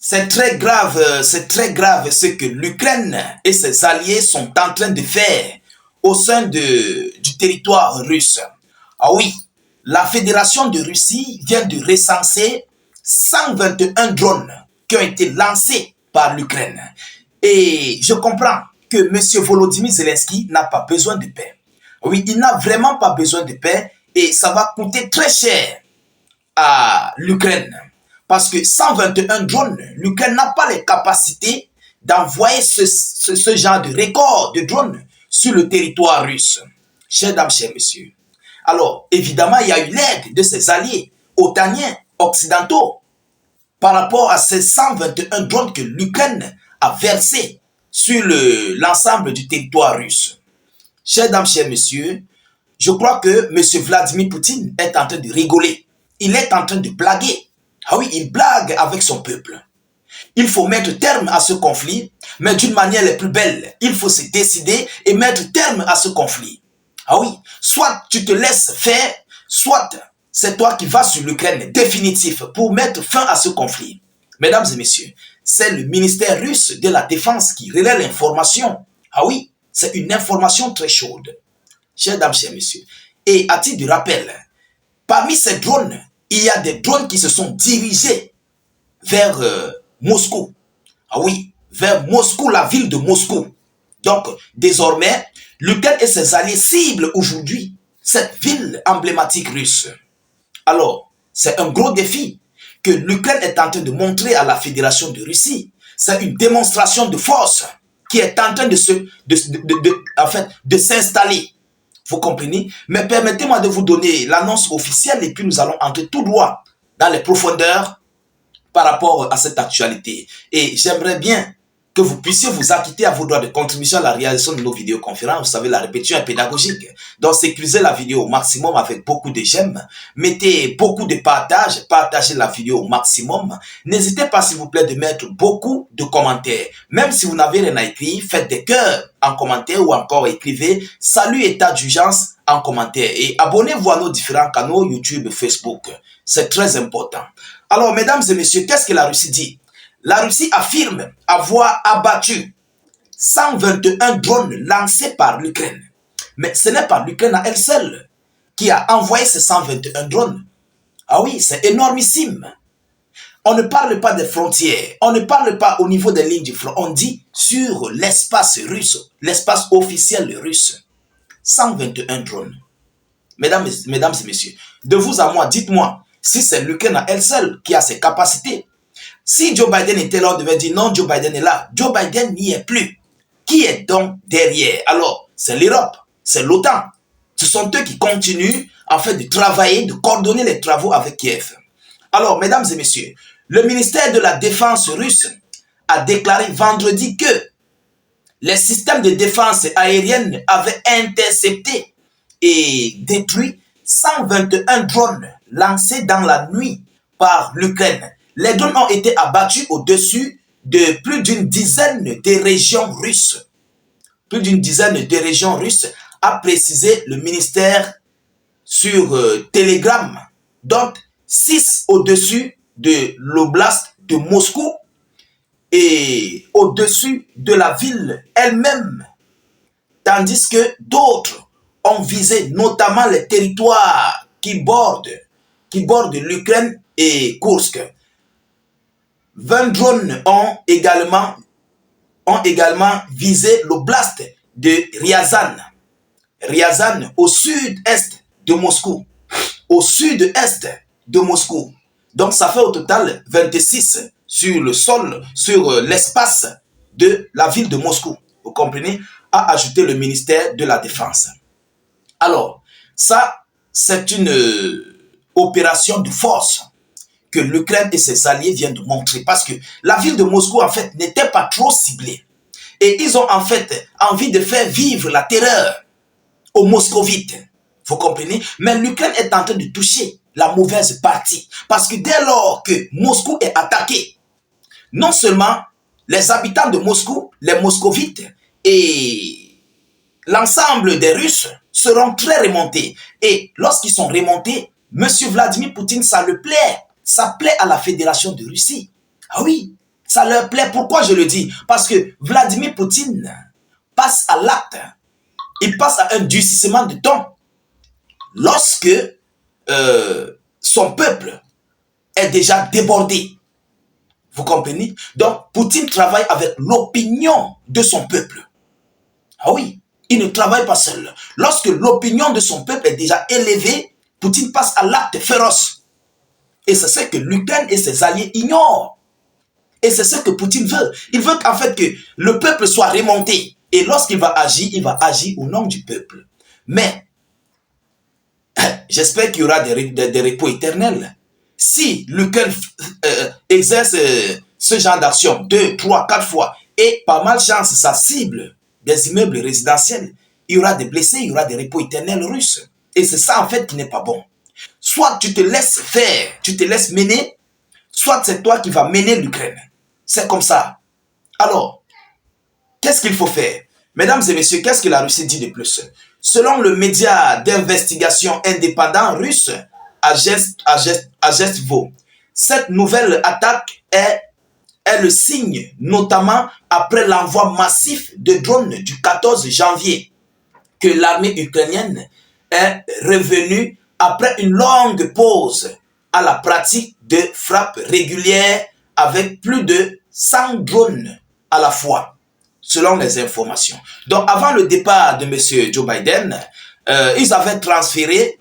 c'est très grave ce que l'Ukraine et ses alliés sont en train de faire au sein du territoire russe. Ah oui, la Fédération de Russie vient de recenser 121 drones qui ont été lancés par l'Ukraine. Et je comprends que M. Volodymyr Zelensky n'a pas besoin de paix. Oui, il n'a vraiment pas besoin de paix et ça va coûter très cher à l'Ukraine. Parce que 121 drones, l'Ukraine n'a pas les capacités d'envoyer ce genre de record de drones sur le territoire russe. Chers dames, chers messieurs. Alors, évidemment, il y a eu l'aide de ses alliés otaniens occidentaux par rapport à ces 121 drones que l'Ukraine a versés sur l'ensemble du territoire russe. Chers dames, chers messieurs, je crois que M. Vladimir Poutine est en train de rigoler. Il est en train de blaguer. Ah oui, il blague avec son peuple. Il faut mettre terme à ce conflit, mais d'une manière la plus belle. Il faut se décider et mettre terme à ce conflit. Ah oui, soit tu te laisses faire, soit c'est toi qui vas sur l'Ukraine définitif pour mettre fin à ce conflit. Mesdames et messieurs, c'est le ministère russe de la Défense qui relaie l'information. Ah oui, c'est une information très chaude. Chers dames, chers messieurs. Et à titre de rappel, parmi ces drones, il y a des drones qui se sont dirigés vers Moscou. Ah oui, vers Moscou, la ville de Moscou. Donc, désormais, l'Ukraine et ses alliés ciblent aujourd'hui cette ville emblématique russe. Alors, c'est un gros défi que l'Ukraine est en train de montrer à la Fédération de Russie. C'est une démonstration de force qui est en train de s'installer. Vous comprenez? Mais permettez-moi de vous donner l'annonce officielle et puis nous allons entrer tout droit dans les profondeurs par rapport à cette actualité. Et j'aimerais bien que vous puissiez vous acquitter à vos droits de contribution à la réalisation de nos vidéoconférences. Vous savez, la répétition est pédagogique. Donc, sécurisez la vidéo au maximum avec beaucoup de j'aime. Mettez beaucoup de partage. Partagez la vidéo au maximum. N'hésitez pas, s'il vous plaît, de mettre beaucoup de commentaires. Même si vous n'avez rien à écrire, faites des cœurs en commentaire ou encore écrivez « Salut état d'urgence » en commentaire. Et abonnez-vous à nos différents canaux YouTube, Facebook. C'est très important. Alors, mesdames et messieurs, qu'est-ce que la Russie dit? La Russie affirme avoir abattu 121 drones lancés par l'Ukraine. Mais ce n'est pas l'Ukraine à elle seule qui a envoyé ces 121 drones. Ah oui, c'est énormissime. On ne parle pas des frontières, on ne parle pas au niveau des lignes du front, on dit sur l'espace russe, l'espace officiel russe. 121 drones. Mesdames et messieurs, de vous à moi, dites-moi si c'est l'Ukraine à elle seule qui a ces capacités. Si Joe Biden était là, on devait dire non, Joe Biden est là. Joe Biden n'y est plus. Qui est donc derrière? Alors, c'est l'Europe, c'est l'OTAN. Ce sont eux qui continuent en fait de travailler, de coordonner les travaux avec Kiev. Alors, mesdames et messieurs, le ministère de la Défense russe a déclaré vendredi que les systèmes de défense aérienne avaient intercepté et détruit 121 drones lancés dans la nuit par l'Ukraine. Les drones ont été abattus au-dessus de plus d'une dizaine de régions russes. Plus d'une dizaine de régions russes, a précisé le ministère sur Telegram. Donc, 6 au-dessus de l'oblast de Moscou et au-dessus de la ville elle-même. Tandis que d'autres ont visé notamment les territoires qui bordent l'Ukraine et Kursk. 20 drones ont également visé l'oblast de Ryazan. Ryazan au sud-est de Moscou. Au sud-est de Moscou. Donc ça fait au total 26 sur le sol, sur l'espace de la ville de Moscou. Vous comprenez? A ajouté le ministère de la Défense. Alors, ça, c'est une opération de force que l'Ukraine et ses alliés viennent de montrer. Parce que la ville de Moscou, en fait, n'était pas trop ciblée. Et ils ont, en fait, envie de faire vivre la terreur aux moscovites. Vous comprenez? Mais l'Ukraine est en train de toucher la mauvaise partie. Parce que dès lors que Moscou est attaqué, non seulement les habitants de Moscou, les moscovites et l'ensemble des Russes seront très remontés. Et lorsqu'ils sont remontés, M. Vladimir Poutine, ça le plaît. Ça plaît à la Fédération de Russie. Ah oui, Ça leur plaît. Pourquoi je le dis? Parce que Vladimir Poutine passe à l'acte. Il passe à un durcissement de ton. Lorsque son peuple est déjà débordé. Vous comprenez? Donc, Poutine travaille avec l'opinion de son peuple. Ah oui, il ne travaille pas seul. Lorsque l'opinion de son peuple est déjà élevée, Poutine passe à l'acte féroce. Et c'est ce que l'Ukraine et ses alliés ignorent. Et c'est ce que Poutine veut. Il veut qu'en fait que le peuple soit remonté. Et lorsqu'il va agir, il va agir au nom du peuple. Mais, j'espère qu'il y aura des repos éternels. Si l'Ukraine exerce ce genre d'action 2, 3, 4 fois, et par malchance, ça cible des immeubles résidentiels, il y aura des blessés, il y aura des repos éternels russes. Et c'est ça en fait qui n'est pas bon. Soit tu te laisses faire, tu te laisses mener, soit c'est toi qui vas mener l'Ukraine. C'est comme ça. Alors, qu'est-ce qu'il faut faire? Mesdames et messieurs, qu'est-ce que la Russie dit de plus? Selon le média d'investigation indépendant russe, Agestvo, cette nouvelle attaque est le signe, notamment après l'envoi massif de drones du 14 janvier, que l'armée ukrainienne est revenue après une longue pause à la pratique de frappes régulières avec plus de 100 drones à la fois, selon les informations. Donc, avant le départ de M. Joe Biden, ils avaient transféré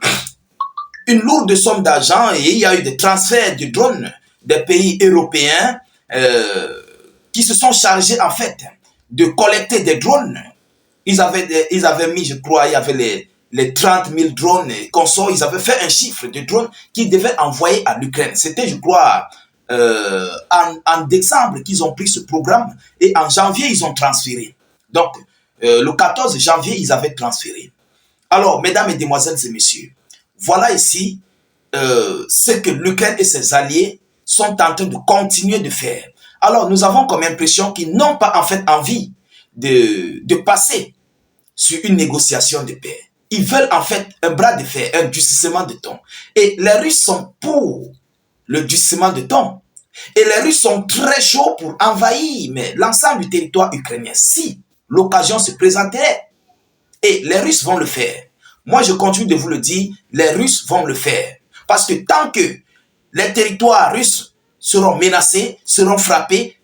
une lourde somme d'argent et il y a eu des transferts de drones des pays européens qui se sont chargés en fait de collecter des drones. Ils avaient mis, je crois, il y avait les 30 000 drones consorts. Ils avaient fait un chiffre de drones qu'ils devaient envoyer à l'Ukraine. C'était, je crois, en décembre qu'ils ont pris ce programme et en janvier, ils ont transféré. Donc, le 14 janvier, ils avaient transféré. Alors, mesdames et demoiselles et messieurs, voilà ici ce que l'Ukraine et ses alliés sont en train de continuer de faire. Alors, nous avons comme impression qu'ils n'ont pas en fait envie de passer sur une négociation de paix. Ils veulent en fait un bras de fer, un durcissement de ton. Et les Russes sont pour le durcissement de ton. Et les Russes sont très chauds pour envahir l'ensemble du territoire ukrainien si l'occasion se présenterait. Et les Russes vont le faire. Moi, je continue de vous le dire, les Russes vont le faire. Parce que tant que les territoires russes seront menacés, seront frappés,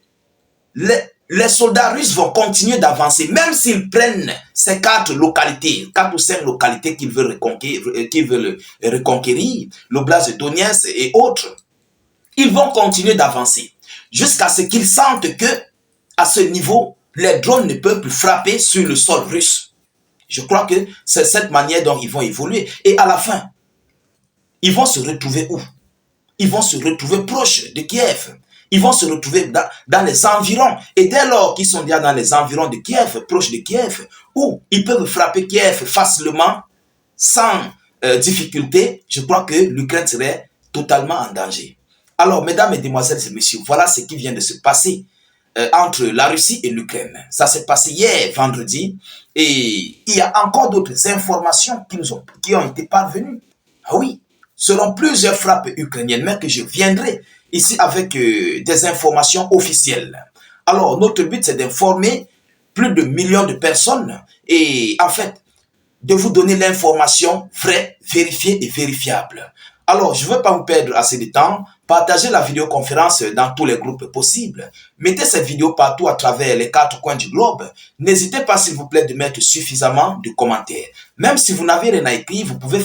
les soldats russes vont continuer d'avancer, même s'ils prennent ces 4 localités, 4 ou 5 localités qu'ils veulent reconquérir, l'oblast de Donetsk et autres. Ils vont continuer d'avancer jusqu'à ce qu'ils sentent que, à ce niveau, les drones ne peuvent plus frapper sur le sol russe. Je crois que c'est cette manière dont ils vont évoluer. Et à la fin, ils vont se retrouver où? Ils vont se retrouver proches de Kiev. Ils vont se retrouver dans les environs. Et dès lors qu'ils sont déjà dans les environs de Kiev, proches de Kiev, où ils peuvent frapper Kiev facilement, sans difficulté, je crois que l'Ukraine serait totalement en danger. Alors, mesdames, mesdemoiselles et messieurs, voilà ce qui vient de se passer entre la Russie et l'Ukraine. Ça s'est passé hier, vendredi, et il y a encore d'autres informations qui ont été parvenues. Ah oui, selon plusieurs frappes ukrainiennes, mais que je viendrai ici avec des informations officielles. Alors, notre but, c'est d'informer plus de millions de personnes et, en fait, de vous donner l'information vraie, vérifiée et vérifiable. Alors, je ne veux pas vous perdre assez de temps. Partagez la vidéoconférence dans tous les groupes possibles. Mettez cette vidéo partout à travers les 4 coins du globe. N'hésitez pas, s'il vous plaît, de mettre suffisamment de commentaires. Même si vous n'avez rien à écrire, vous pouvez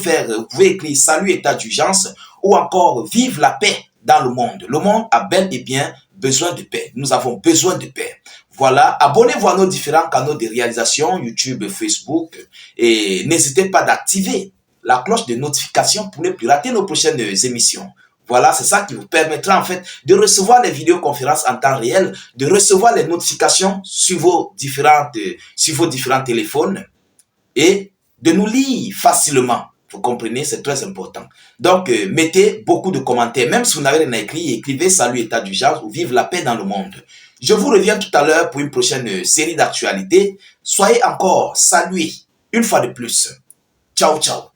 écrire « Salut, état d'urgence » ou encore « Vive la paix dans le monde ». Le monde a bel et bien besoin de paix. Nous avons besoin de paix. Voilà, abonnez-vous à nos différents canaux de réalisation, YouTube, Facebook, et n'hésitez pas d'activer la cloche de notification pour ne plus rater nos prochaines émissions. Voilà, c'est ça qui vous permettra en fait de recevoir les vidéoconférences en temps réel, de recevoir les notifications sur vos différents téléphones et de nous lire facilement. Vous comprenez, c'est très important. Donc, mettez beaucoup de commentaires. Même si vous n'avez rien à écrire, écrivez « Salut, état d'urgence » ou « Vive la paix dans le monde ». Je vous reviens tout à l'heure pour une prochaine série d'actualités. Soyez encore salués une fois de plus. Ciao, ciao.